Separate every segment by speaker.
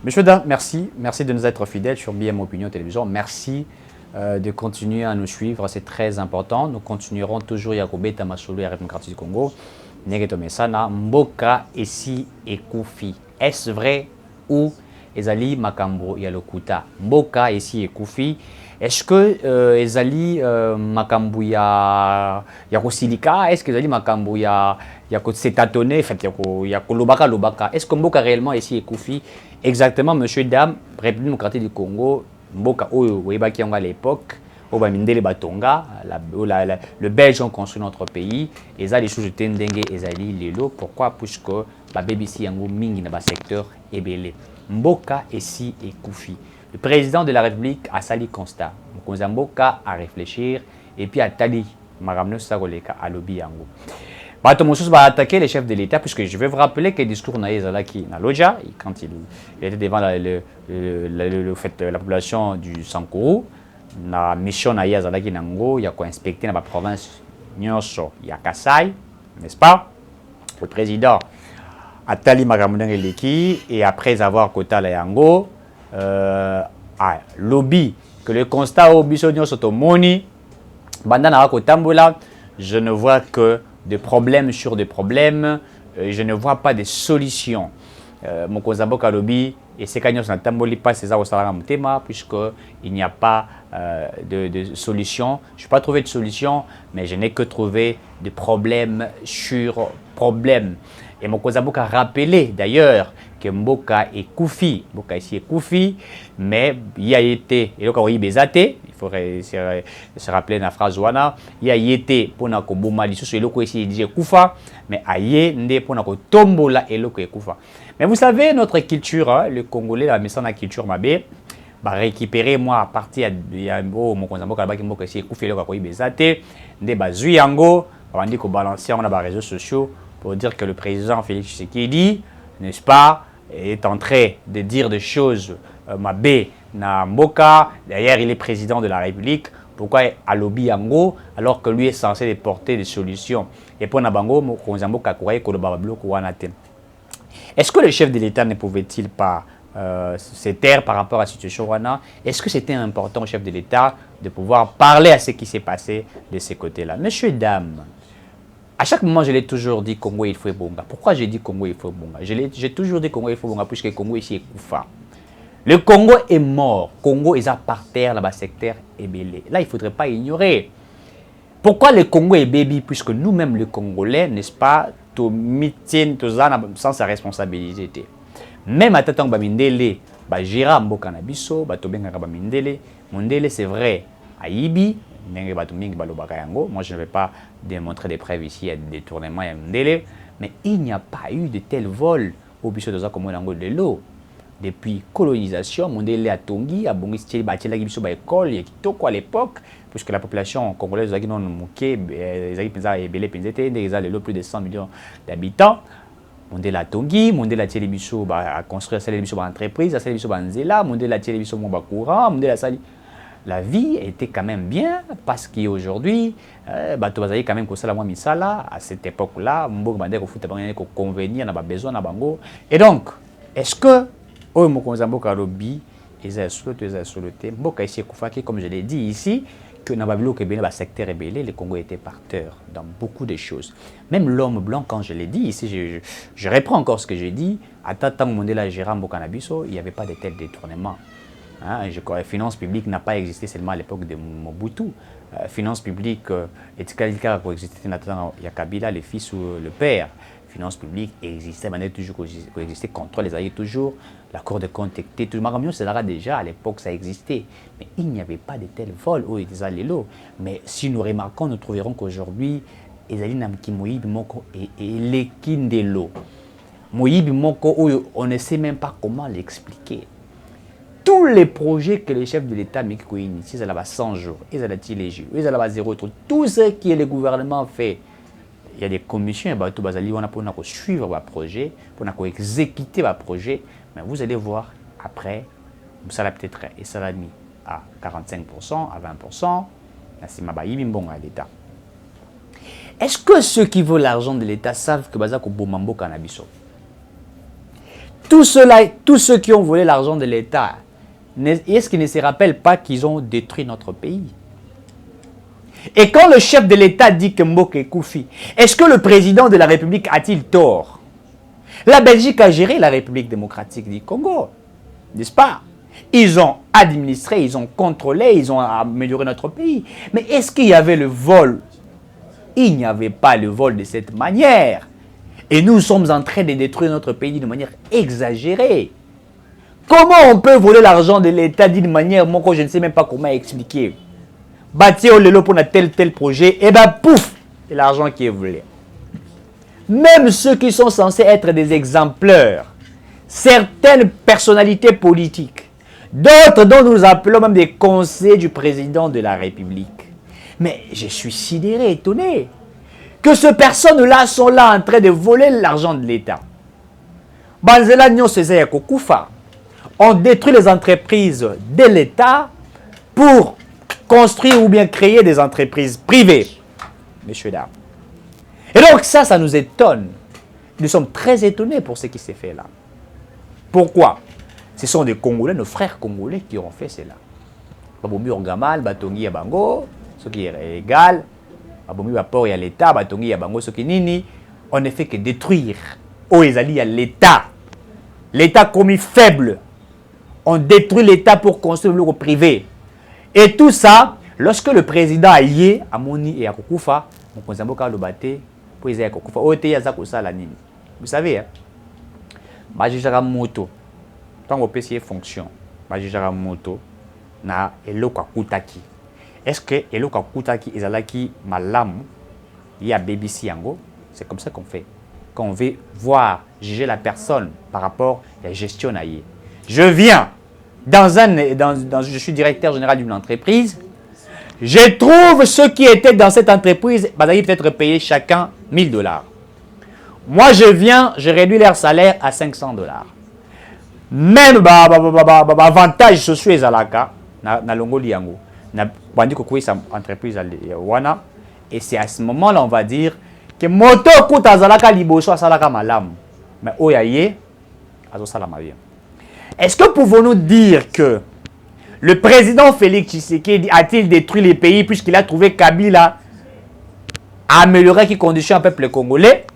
Speaker 1: Monsieur Dam, merci. Merci de nous être fidèles sur BM Opinion Télévision. Merci de continuer à nous suivre. C'est très important. Nous continuerons toujours à Yakobeta Masolo et la République du Congo. Negeto Mesana, Mboka, Essi et Koufi. Est-ce vrai ou Ezali Makambo Yalokuta? Mboka, Essi et Koufi. Est-ce que Ezali Makambo Yakosilika? Est-ce que Ezali Makambo Yakosetatoné? En fait, Yakolobaka Lobaka. Est-ce que Mboka réellement Essi et Koufi? Exactement, monsieur, dame, République démocratique du Congo, Mboka Oyo, Webaki à l'époque, Obamindele Batonga, le Belge ont construit notre pays, et ça, les choses de Tendengue et Zali Lelo. Pourquoi? Puisque la BBC Yango Mingi dans le secteur Ebele. Mboka Essi et Koufi. Le président de la République a sali constat. Mboka à réfléchir, et puis à Tali, Maramno Sagoleka, à lobby Yango. Bato Moussous va attaquer les chefs de l'État, puisque je vais vous rappeler que le discours Naïzalaki na Loja, quand il était devant la population du Sankourou, la mission Naïzalaki Nango, il y a quoi inspecter dans la province Nyonso, il y a Kassai, n'est-ce pas? Le président Atali Magamounen Eleki, et après avoir quota la Yango, lobby, que le constat au Bisso Nyonso Tomoni, Bandana Kotambola, je ne vois que de problèmes sur des problèmes, je ne vois pas de solutions. Mon Kozabo Kalobi et ces cagnos na tamboli pas ces au salaram tema puisqu'il n'y a pas de solution. Je n'ai pas trouvé de solution, mais je n'ai que trouvé des problèmes sur problèmes. Et mon Kozabo a rappelé d'ailleurs que Mboka est Koufi, Mboka ici est Koufi, mais il y a été, et donc il faut se rappeler la phrase Wana, il y a été pour na koboma lisusu eloko ici dit Koufa, mais aye nde pour na kotombola eloko Koufa. Mais vous savez notre culture, hein, le Congolais la mission la culture mabé, bah récupérer moi à partir de mon Kozambo Kalabaki Mboka ici Koufi eloko ko ibezate, nde bazui yango, on dit ko balancer on a les réseaux sociaux pour dire que le président Félix Tshisekedi, n'est-ce pas, est en train de dire des choses mabé na Mboka. D'ailleurs, il est président de la République. Pourquoi à lobby yango alors que lui est censé porter des solutions? Et pour Nabango, est-ce que le chef de l'État ne pouvait-il pas se taire par rapport à la situation Rwanda? Est-ce que c'était important au chef de l'État de pouvoir parler à ce qui s'est passé de ces côtés-là? Monsieur, dame, à chaque moment, je l'ai toujours dit Congo il faut bonga. Pourquoi j'ai dit Congo il faut bonga? J'ai toujours dit Congo il faut bonga puisque Congo ici est Koufa. Le Congo est mort. Congo est à par terre, là-bas, secteur Ebele. Là, il ne faudrait pas ignorer. Pourquoi le Congo est baby? Puisque nous-mêmes, les Congolais, n'est-ce pas, sans sa responsabilité. Même à Tatang Bamindele, Jira Mboka Nabiso, Batobenga Bamindele, Mondele, c'est vrai, Aïbi, moi, je ne vais pas démontrer des preuves ici, il y a des détournements, il y a Mondele, mais il n'y a pas eu de tel vol au biso de Zakomonango de l'eau. Depuis colonisation, Mondele a Tongi, a Bongisteli, Bachela Gibiso, école, il y a Kitoko à l'époque, puisque la population congolaise a Mouké, Ebele Penzete, ils ont plus de 100 millions d'habitants. Mondele a Tongi, Mondele a Télébiso, a construit la Télébiso entreprise, la Télébiso Nzela, Mondele a Télébiso Courant, Mondele a Sali. La vie était quand même bien parce qu'aujourd'hui, tu quand même que ça la misala à cette époque-là, Mbok Bandé ko futa bangé ko convenir na ba besoin na bango. Et donc, est-ce que au Mokonzambo Karobi eza soloté Mboka ici Koufaki comme je l'ai dit ici que na babilo ke bien ba secteur rebelle le Congo était parteur dans beaucoup de choses. Même l'homme blanc quand je l'ai dit ici je reprends encore ce que j'ai dit à tant Mondela Gérard Mboka Nabiso, il n'y avait pas de tel détournement. Hein, je crois que la finance publique n'a pas existé seulement à l'époque de Mobutu. Finance publique, il y a Kabila, le fils ou le père. Finance publique existait, mais toujours coexistait, contrôle les alliés toujours, la Cour de compte était toujours. C'est là déjà, à l'époque, ça existait. Mais il n'y avait pas de tel vol où ils allaient l'eau. Mais si nous remarquons, nous trouverons qu'aujourd'hui, Ezali Namki Moïb Moko et les Kindelo. Moïb Moko, on ne sait même pas comment l'expliquer. Tous les projets que les chefs de l'État ont initiés, ils ont 100 jours, ils ont les jours, ils ont 0 jours. Tout ce que le gouvernement fait, il y a des commissions, on a pour suivre le projet, pour exécuter le projet. Mais vous allez voir, après, ça l'a peut-être et ça l'a mis à 45%, à 20%. C'est à l'État. Est-ce que ceux qui veulent l'argent de l'État savent que Bazako Bomambo Cannabiso? Tout cela, tous ceux qui ont volé l'argent de l'État, est-ce qu'ils ne se rappellent pas qu'ils ont détruit notre pays? Et quand le chef de l'État dit que Mboké Koufi, est-ce que le président de la République a-t-il tort? La Belgique a géré la République démocratique du Congo, n'est-ce pas? Ils ont administré, ils ont contrôlé, ils ont amélioré notre pays. Mais est-ce qu'il y avait le vol? Il n'y avait pas le vol de cette manière. Et nous sommes en train de détruire notre pays d'une manière exagérée. Comment on peut voler l'argent de l'État d'une manière, moi, je ne sais même pas comment expliquer. Bâtir le lot pour tel projet, et bien pouf, c'est l'argent qui est volé. Même ceux qui sont censés être des exemplaires, certaines personnalités politiques, d'autres dont nous appelons même des conseillers du président de la République. Mais je suis sidéré, étonné, que ces personnes-là sont là en train de voler l'argent de l'État. Banzela Nyon Césaire Kokoufa. On détruit les entreprises de l'État pour construire ou bien créer des entreprises privées, messieurs, dames. Et donc ça nous étonne. Nous sommes très étonnés pour ce qui s'est fait là. Pourquoi? Ce sont des Congolais, nos frères Congolais qui ont fait cela. Babomi Orgamal, Batongi Yabango, ce qui est égal. Babomi Bapor à l'État, Batongi Yabango, ce qui est nini. On ne fait que détruire. Oh, ils allient à l'État. L'État commis faible. On détruit l'État pour construire le privé. Et tout ça, lorsque le président a lié à Moni et à Kokoufa, vous savez, Majijara Moto, tant que PC fonction, Majijara Moto, na Eloka Koutaki. Est-ce que Eloka Koutaki est alaki malam, il y a BBC Yango? C'est comme ça qu'on fait. Quand on veut voir, juger la personne par rapport à la gestion naïe. Je viens je suis directeur général d'une entreprise. Je trouve ceux qui étaient dans cette entreprise, ils peut-être payer chacun $1000. Moi, je viens, je réduis leur salaire à $500. Même avantage sociaux et zalaka na longoli yango. Na bandi ko sa entreprise wana, et c'est à ce moment-là on va dire que moto kuta zalaka liboso salaka malam. Mais oyaye azo salama bien. Est-ce que pouvons-nous dire que le président Félix Tshisekedi a-t-il détruit les pays puisqu'il a trouvé Kabila à améliorer qui conditionne un peuple congolais?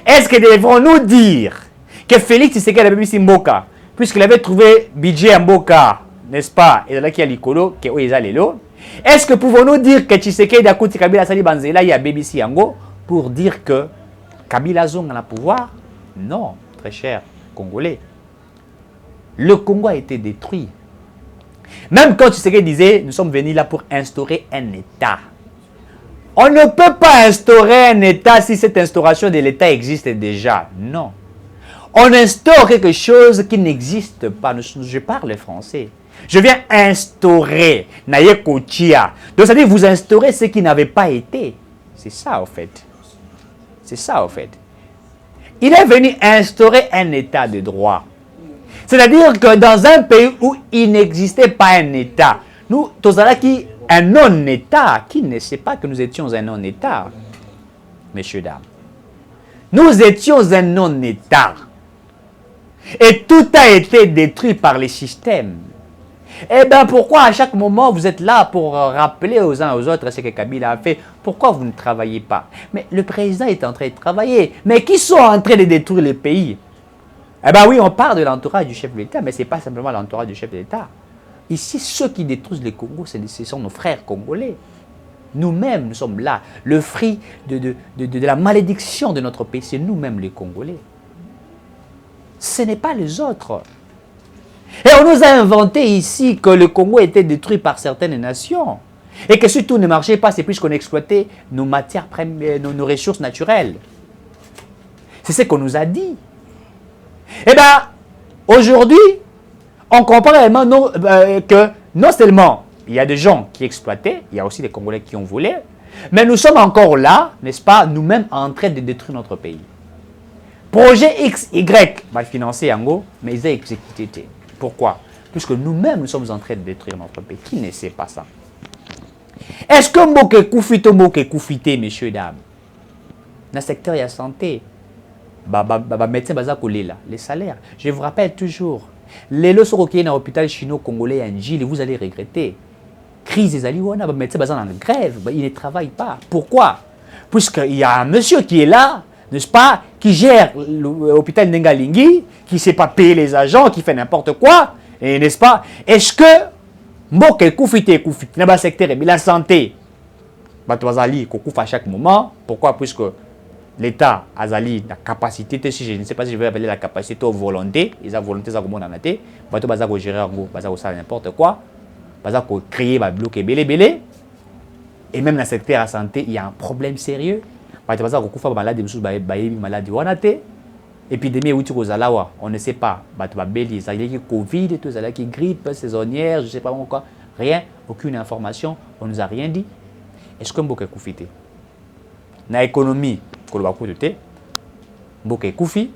Speaker 1: Est-ce que devrons-nous dire que Félix Tshisekedi avait mis Mboka puisqu'il avait trouvé budget Mboka, n'est-ce pas? Et là qui a l'icolo, qui est lelo. Est-ce que pouvons-nous dire que Tshisekedi a coûté Kabila Sali Banzela y a BBC Yango pour dire que Kabila Zong a le pouvoir? Non, très cher Congolais. Le Congo a été détruit. Même quand Tshisekedi disait, nous sommes venus là pour instaurer un État. On ne peut pas instaurer un État si cette instauration de l'État existe déjà. Non. On instaure quelque chose qui n'existe pas. Je parle français. Je viens instaurer. Naye Kochia. Donc, c'est-à-dire vous instaurez ce qui n'avait pas été. C'est ça, en fait. C'est ça, en fait. Il est venu instaurer un État de droit. C'est-à-dire que dans un pays où il n'existait pas un État, nous, qui un non-État, qui ne sait pas que nous étions un non-État, messieurs, dames. Nous étions un non-État. Et tout a été détruit par les systèmes. Eh bien, pourquoi à chaque moment vous êtes là pour rappeler aux uns aux autres ce que Kabila a fait? Pourquoi vous ne travaillez pas? Mais le président est en train de travailler. Mais qui sont en train de détruire le pays? Eh bien oui, on parle de l'entourage du chef de l'État, mais ce n'est pas simplement l'entourage du chef de l'État. Ici, ceux qui détruisent le Congo, ce sont nos frères congolais. Nous-mêmes, nous sommes là. Le fruit de la malédiction de notre pays, c'est nous-mêmes les Congolais. Ce n'est pas les autres. Et on nous a inventé ici que le Congo était détruit par certaines nations. Et que si tout ne marchait pas, c'est puisqu'on exploitait nos matières premières, nos ressources naturelles. C'est ce qu'on nous a dit. Eh bien, aujourd'hui, on comprend réellement que non seulement il y a des gens qui exploitaient, il y a aussi des Congolais qui ont volé, mais nous sommes encore là, n'est-ce pas, nous-mêmes en train de détruire notre pays. Projet X, Y, mal financé en gros, mais ils ont exécuté. Pourquoi? Puisque nous-mêmes, nous sommes en train de détruire notre pays. Qui ne sait pas ça? Est-ce que Mboké Koufito, messieurs, dames, dans le secteur de la santé, médecin baza kolela, les salaires. Je vous rappelle toujours, les leçons qui sont dans l'hôpital chino-congolais en Gilles, vous allez regretter. Crise des aliouana, médecin baza en grève, il ne travaille pas. Pourquoi? Puisqu'il y a un monsieur qui est là, n'est-ce pas, qui gère l'hôpital Nengalingui, qui ne sait pas payer les agents, qui fait n'importe quoi, et n'est-ce pas? Est-ce que Mboke Koufite, dans le secteur de la santé, Batouazali, Kokouf à chaque moment, pourquoi? Puisque l'État Azali, la capacité, si je ne sais pas si je vais appeler la capacité ou volonté, ils ont volonté, ça comment on a été, Batou Baza ko gérer en gros, Baza ko ça n'importe quoi, Baza ko créer, ba bloquer, belé, et même dans le secteur de la santé, il y a un problème sérieux. Batou Baza ko koufa malade, maladie, on a été, épidémie ou tu Zalawa, on ne sait pas, Batou Babeli, ça y est, Covid, tout ça, qui grippe saisonnière, je ne sais pas encore, rien, aucune information, on ne nous a rien dit. Est-ce que Mboka Koufité? Dans l'économie, Mboka Koufi.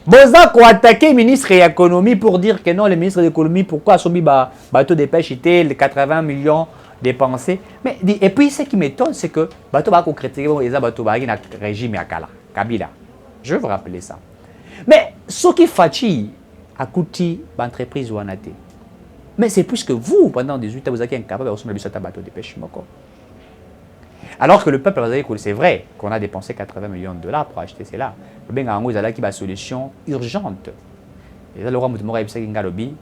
Speaker 1: Boza ko attaquer le ministre de l'économie pour dire que non, le ministre de l'économie, pourquoi son bateau de pêche était les 80 millions dépensés. Mais, et puis ce qui m'étonne, c'est que bateau va critiquer les bateaux dans le régime Yakala, Kabila. Je veux vous rappeler ça. Mais ce qui fatigue à Kouti, l'entreprise ou Anaté. Mais c'est plus que vous, pendant 18 ans, vous êtes incapable de recevoir un bateau de pêche. Alors que le peuple, c'est vrai qu'on a dépensé 80 millions de dollars pour acheter cela. Il y a une solution urgente. Et là, le roi Moutoumora a dit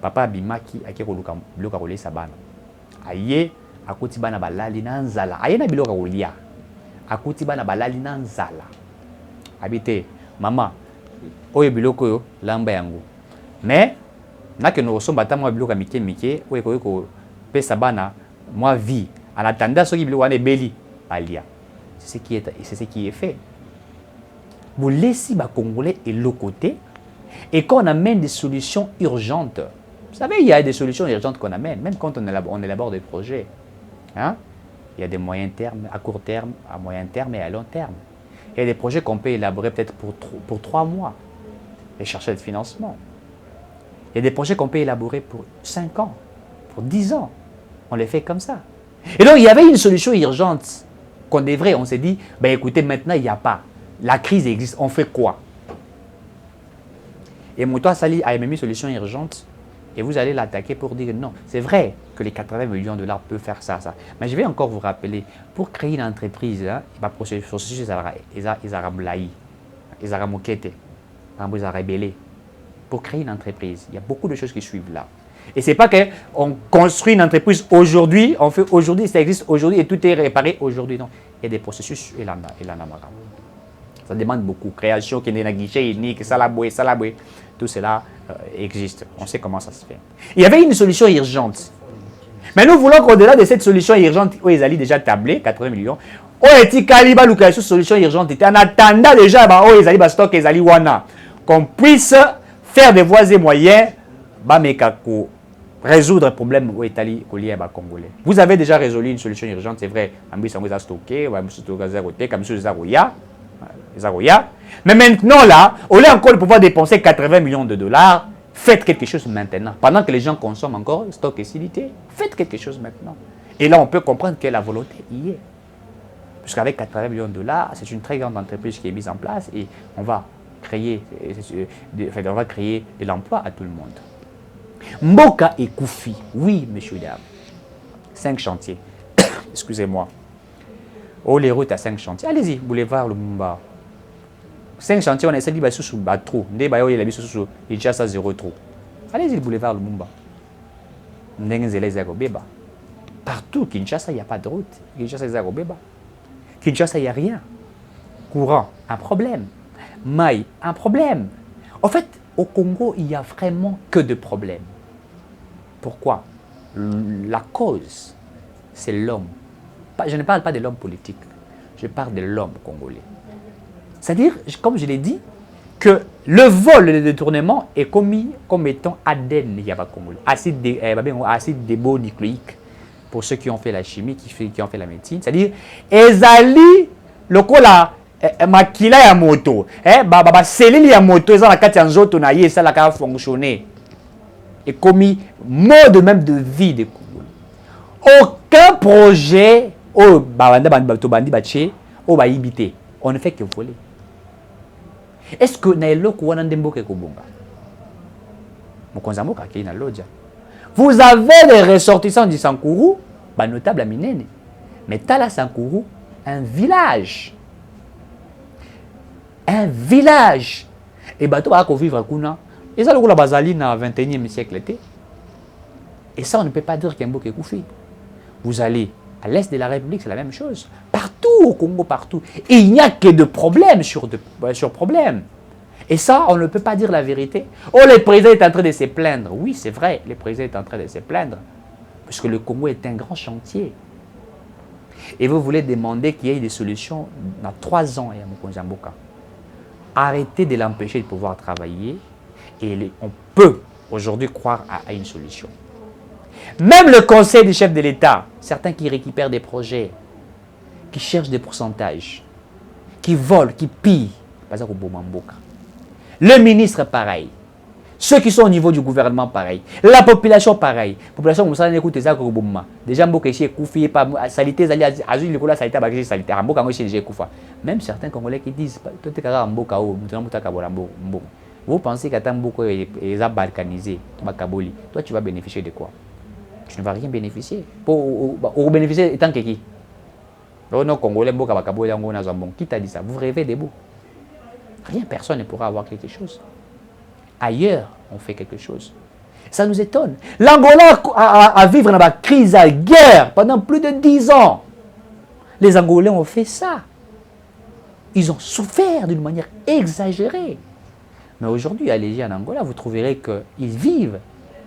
Speaker 1: papa Bimaki a dit que sabana. Aye, a kuti bana balali nanzala. Aye na biloka ulia. A kuti bana balali nanzala. Habité, maman, oye biloko yo lamba yango. Mais, na que nous sommes battant biloka mike, oye ko pesa bana, moi vie. En attendant, ceux qui veulent Béli, Alia. C'est ce qui est fait. Vous laissez les Congolais et l'autre côté, et quand on amène des solutions urgentes, vous savez, il y a des solutions urgentes qu'on amène, même quand on élabore des projets. Hein? Il y a des moyens termes, à court terme, à moyen terme et à long terme. Il y a des projets qu'on peut élaborer peut-être pour 3 mois et chercher le financement. Il y a des projets qu'on peut élaborer pour 5 ans, pour 10 ans. On les fait comme ça. Et donc, il y avait une solution urgente qu'on devrait, on s'est dit, ben écoutez, maintenant, il n'y a pas. La crise existe, on fait quoi? Et Moutoua Sali a une solution urgente et vous allez l'attaquer pour dire non. C'est vrai que les 80 millions de dollars peuvent faire ça. Mais je vais encore vous rappeler, pour créer une entreprise, il processus ils ont rébellé. Pour créer une entreprise, il y a beaucoup de choses qui suivent là. Et ce n'est pas qu'on construit une entreprise aujourd'hui, on fait aujourd'hui, ça existe aujourd'hui et tout est réparé aujourd'hui. Non, il y a des processus et ça demande beaucoup. Création, guichet unique, salaboué, tout cela existe. On sait comment ça se fait. Il y avait une solution urgente. Mais nous voulons qu'au-delà de cette solution urgente, où ils allaient déjà tabler 80 millions, solution urgente, en attendant déjà, ils allaient stock, ils allaient wana, qu'on puisse faire des voies et moyens. Résoudre un problème au Italie lié à Congolais. Vous avez déjà résolu une solution urgente, c'est vrai. Mais maintenant, là, au lieu encore de pouvoir dépenser 80 millions de dollars, faites quelque chose maintenant. Pendant que les gens consomment encore, stock et silité, faites quelque chose maintenant. Et là, on peut comprendre que la volonté y est. Puisqu'avec 80 millions de dollars, c'est une très grande entreprise qui est mise en place et on va créer de l'emploi à tout le monde. Mboka et Koufi, oui, monsieur dames. 5 chantiers. Excusez-moi. Oh, les routes à 5 chantiers. Allez-y, boulevard Lumumba. 5 chantiers, on essaie de faire sous trou. Il y a 0 trou. Allez-y, boulevard Lumumba. Partout, Kinshasa, il n'y a pas de route. Kinshasa, il n'y a rien. Courant, un problème. Maï, un problème. En fait, au Congo, il n'y a vraiment que de problèmes. Pourquoi? La cause, c'est l'homme. Je ne parle pas de l'homme politique, je parle de l'homme congolais. C'est-à-dire, comme je l'ai dit, que le vol et le détournement est commis comme étant ADN Yaba-Congolais, acide débonucléique, pour ceux qui ont fait la chimie, qui ont fait la médecine. C'est-à-dire, ezali lokola makila ya moto, cellule ya moto, ezala kati ya nzoto na ye, ça la fonctionner. Et commis mode même de vie des Congolais. Aucun projet, on ne fait que voler. Est-ce que na eloko wana ndemboka ekobonga? Mokonzamboka ki na lodja. Vous avez les ressortissants du Sankourou, bah notable à Minene. Mais Tala Sankourou, un village. Un village. Et bah toi, on vivre à Kuna. Et ça, le la basaline au 21e siècle. Et ça, on ne peut pas dire qu'il y a un beau Koufi. Vous allez à l'est de la République, c'est la même chose. Partout au Congo, partout. Et il n'y a que de problèmes sur problèmes. Et ça, on ne peut pas dire la vérité. Oh, le président est en train de se plaindre. Oui, c'est vrai, le président est en train de se plaindre. Parce que le Congo est un grand chantier. Et vous voulez demander qu'il y ait des solutions dans 3 ans, Mokonzamboka. Arrêtez de l'empêcher de pouvoir travailler. Et on peut aujourd'hui croire à une solution. Même le conseil du chef de l'État, certains qui récupèrent des projets, qui cherchent des pourcentages, qui volent, qui pillent, pas ça Mboka. Le ministre, pareil. Ceux qui sont au niveau du gouvernement, pareil. La population, pareil. La population, vous savez, écoutez ça, déjà, Mboka ici est koufi, pas salité, azul, le salité, bagage, salité, Mboka, moi, j'ai koufa. Même certains Congolais qui disent, toi, tu es Mboka, vous pensez qu'à Mboka est balkanisé, toi, tu vas bénéficier de quoi? Tu ne vas rien bénéficier. Pour bénéficier, étant que qui? Non, Congolais, Mboka, Bakaboli, qui t'a dit ça? Vous rêvez debout. Rien, personne ne pourra avoir quelque chose. Ailleurs, on fait quelque chose. Ça nous étonne. L'Angola a vécu dans la crise, à guerre, pendant plus de 10 ans. Les Angolais ont fait ça. Ils ont souffert d'une manière exagérée. Mais aujourd'hui, allez en Angola, vous trouverez qu'ils vivent.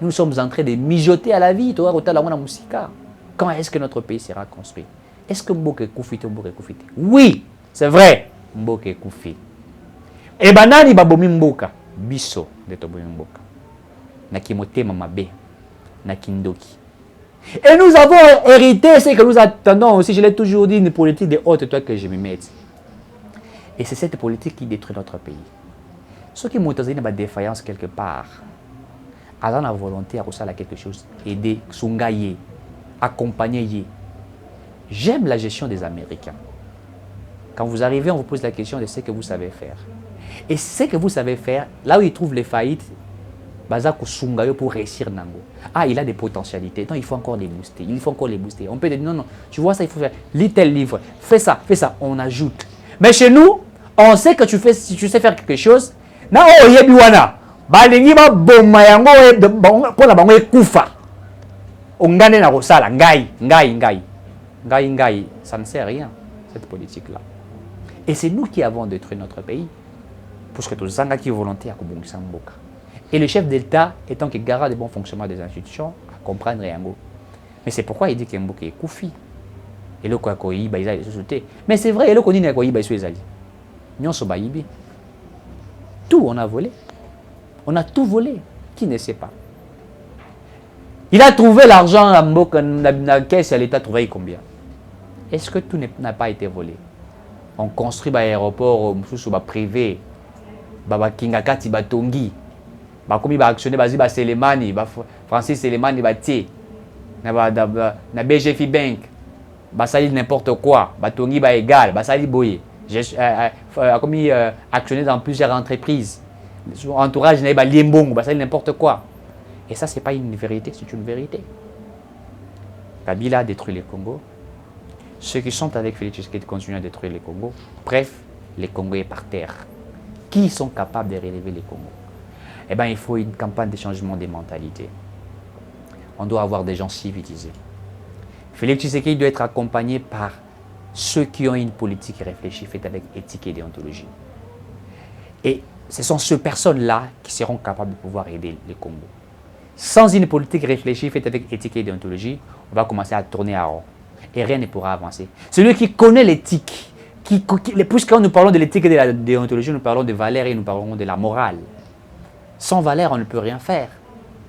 Speaker 1: Nous sommes en train de mijoter à la vie. Quand est-ce que notre pays sera construit? Est-ce que Mboka est Koufité? Oui, c'est vrai. Mboka est Koufité. Et banani babomi Mboka. Biso de tobomi Mboka. Na kimotema mabe. Na kindoki. Et nous avons hérité ce que nous attendons aussi. Je l'ai toujours dit, une politique de haute toi que je me mette. Et c'est cette politique qui détruit notre pays. Ceux qui montent dans une défaillance quelque part, à la volonté à ressortir quelque chose, aider, sungaye, accompagner. J'aime la gestion des Américains. Quand vous arrivez, on vous pose la question de ce que vous savez faire. Et ce que vous savez faire, là où ils trouvent les faillites, pour réussir Nango. Ah, il a des potentialités. Non, il faut encore les booster. Il faut encore les booster. On peut dire non, tu vois ça, il faut faire. Lis tel livre. Fais ça. On ajoute. Mais chez nous, on sait que si tu sais faire quelque chose, na oh yebiwana. Balingi ba bomma yango pour la bango kufa. Ongane na rosala ngai, ça ne sert à rien cette politique là. Et c'est nous qui avons détruit notre pays. Parce que tous les gens qui sont volontaires à Mboka. Et le chef d'État, étant que garant des bons fonctionnements des institutions, à comprendre Yango. Mais c'est pourquoi il dit que Mboka est koufi. Et le quoi il a les sociétés. Mais c'est vrai, et le qu'on dit qu'il y a les ali. Tout on a volé. On a tout volé. Qui ne sait pas? Il a trouvé l'argent à Mboka, la caisse à l'État trouvé combien? Est-ce que tout n'a pas été volé? On construit un aéroport privé. Baba Kingakati Batongi. Bakomi ba actionné bazi ba Selemani, ba Francis Selemani ba tie. Na BGF Bank. Ba sali n'importe quoi, Batongi ba égal, ba sali boye. Comme actionné dans plusieurs entreprises. Son entourage n'est pas liembong, bah ça n'importe quoi. Et ça, c'est pas une vérité, c'est une vérité. Kabila a détruit le Congo. Ceux qui sont avec Félix Tshisekedi continuent à détruire le Congo. Bref, le Congo est par terre. Qui sont capables de relever le Congo? Eh bien, il faut une campagne de changement des mentalités. On doit avoir des gens civilisés. Félix Tshisekedi doit être accompagné par ceux qui ont une politique réfléchie, faite avec éthique et déontologie. Et ce sont ces personnes-là qui seront capables de pouvoir aider le Congo. Sans une politique réfléchie, faite avec éthique et déontologie, on va commencer à tourner à rond. Et rien ne pourra avancer. Celui qui connaît l'éthique, puisque nous parlons de l'éthique et de la déontologie, nous parlons de valeurs et nous parlons de la morale. Sans valeur, on ne peut rien faire.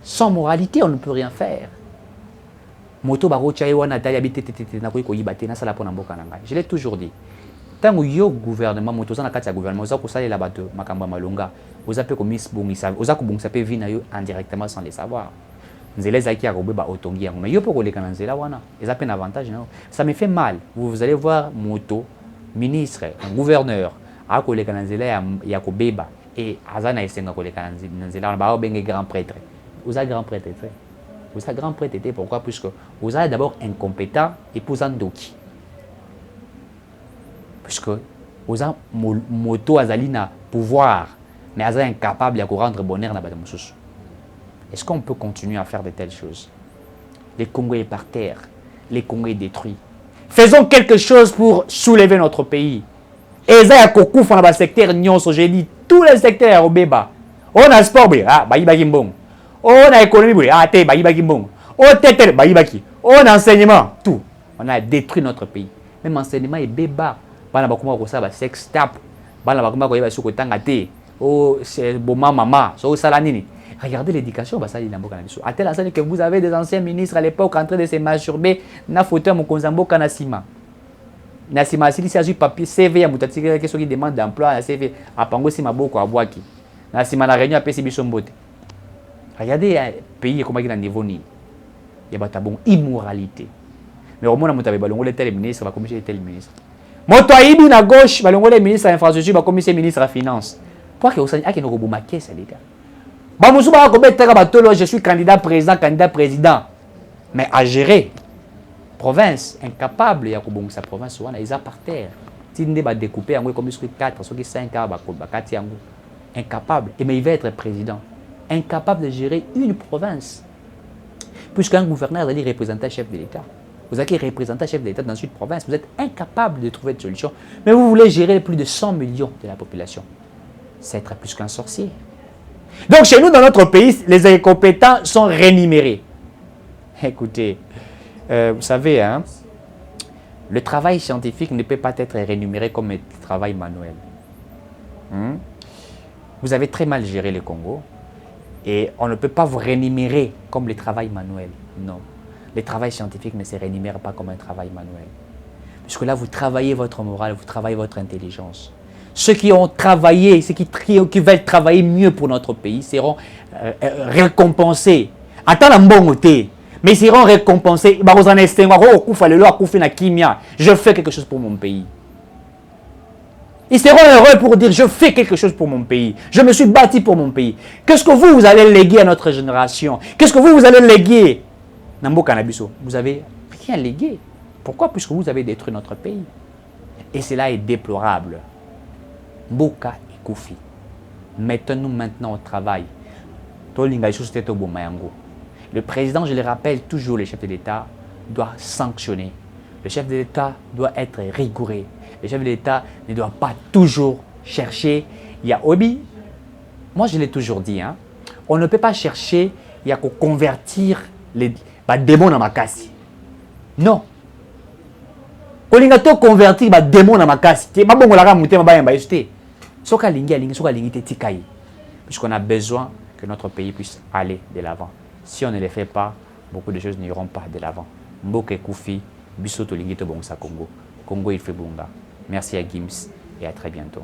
Speaker 1: Sans moralité, on ne peut rien faire. Je l'ai toujours dit. Tant que le gouvernement, vous avez indirectement sans les savoir. Ça me fait mal. Vous allez voir moto, ministre, un gouverneur, akoleka na nzela ya kobeba et azana esenga koleka na nzela on ba benga grand prêtre. Vous êtes grand prêtre. Vous êtes grand prêtre pourquoi puisque vous êtes d'abord incompétent et pour Zandoki. Puisque vous êtes moto azalina pouvoir mais vous êtes incapable de rendre bonheur na bada mususu. Est-ce qu'on peut continuer à faire de telles choses? Les Congos est par terre, les Congos est détruits. Faisons quelque chose pour soulever notre pays. Et ça, il y a un secteur, j'ai dit, tous les secteurs au Béba. On a le sport, on a l'économie, on a l'enseignement, tout. On a détruit notre pays. Même l'enseignement est Béba. On a sex tap. On a regardez l'éducation, à tel enseigne que vous avez des anciens ministres à l'époque en train de se masturber na fauteuil Mokonzambo Kanasima. Nasima si s'agit papier CV à Moutatika qui demande d'emploi à CV à Pango Simaboko à Boaki. Nasima la réunion à PCB Sombote. Regardez un pays comme il a niveau ni. Il y a bon immoralité. Mais au moins on a balongo tel ministre va commissaire tel ministre. Moto aibi na gauche balongo le ministre à infrastructure va commissaire ministre à finance. Pour que vous sachiez que nous roboma caisse les gars. Je suis candidat président. Mais à gérer, province, incapable, il y a sa province, ils sont par terre. Tinde va découper comme 4, parce que 5 ans, incapable. Mais il va être président. Incapable de gérer une province. Puisqu'un gouverneur est représentant chef de l'État. Vous êtes représentant chef de l'État dans une province, vous êtes incapable de trouver de solution. Mais vous voulez gérer plus de 100 millions de la population. C'est être plus qu'un sorcier. Donc chez nous, dans notre pays, les incompétents sont rémunérés. Écoutez, vous savez, hein, le travail scientifique ne peut pas être rémunéré comme le travail manuel. Vous avez très mal géré le Congo et on ne peut pas vous rémunérer comme le travail manuel. Non, le travail scientifique ne se rémunère pas comme un travail manuel. Puisque là, vous travaillez votre morale, vous travaillez votre intelligence. Ceux qui ont travaillé, ceux qui veulent travailler mieux pour notre pays seront récompensés. Attends la bonne côté, mais ils seront récompensés. Je fais quelque chose pour mon pays. Ils seront heureux pour dire je fais quelque chose pour mon pays. Je me suis bâti pour mon pays. Qu'est-ce que vous allez léguer à notre génération? Qu'est-ce que vous allez léguer? Vous avez rien légué. Pourquoi? Puisque vous avez détruit notre pays. Et cela est déplorable. Mboka et Koufi. Mettons-nous maintenant au travail. Le président, je le rappelle toujours, le chef de l'État doit sanctionner. Le chef de l'État doit être rigoureux. Le chef de l'État ne doit pas toujours chercher. Il y a Obi. Moi, je l'ai toujours dit. Hein, on ne peut pas chercher, il y a qu'à convertir les démons dans ma casse. Non. Olingato convertir les démons dans ma casse. Puisqu'on a besoin que notre pays puisse aller de l'avant. Si on ne le fait pas, beaucoup de choses n'iront pas de l'avant. Mboke Koufi, Bisoto Lingito Bongsa Congo. Congo il fait Bunga. Merci à Gims et à très bientôt.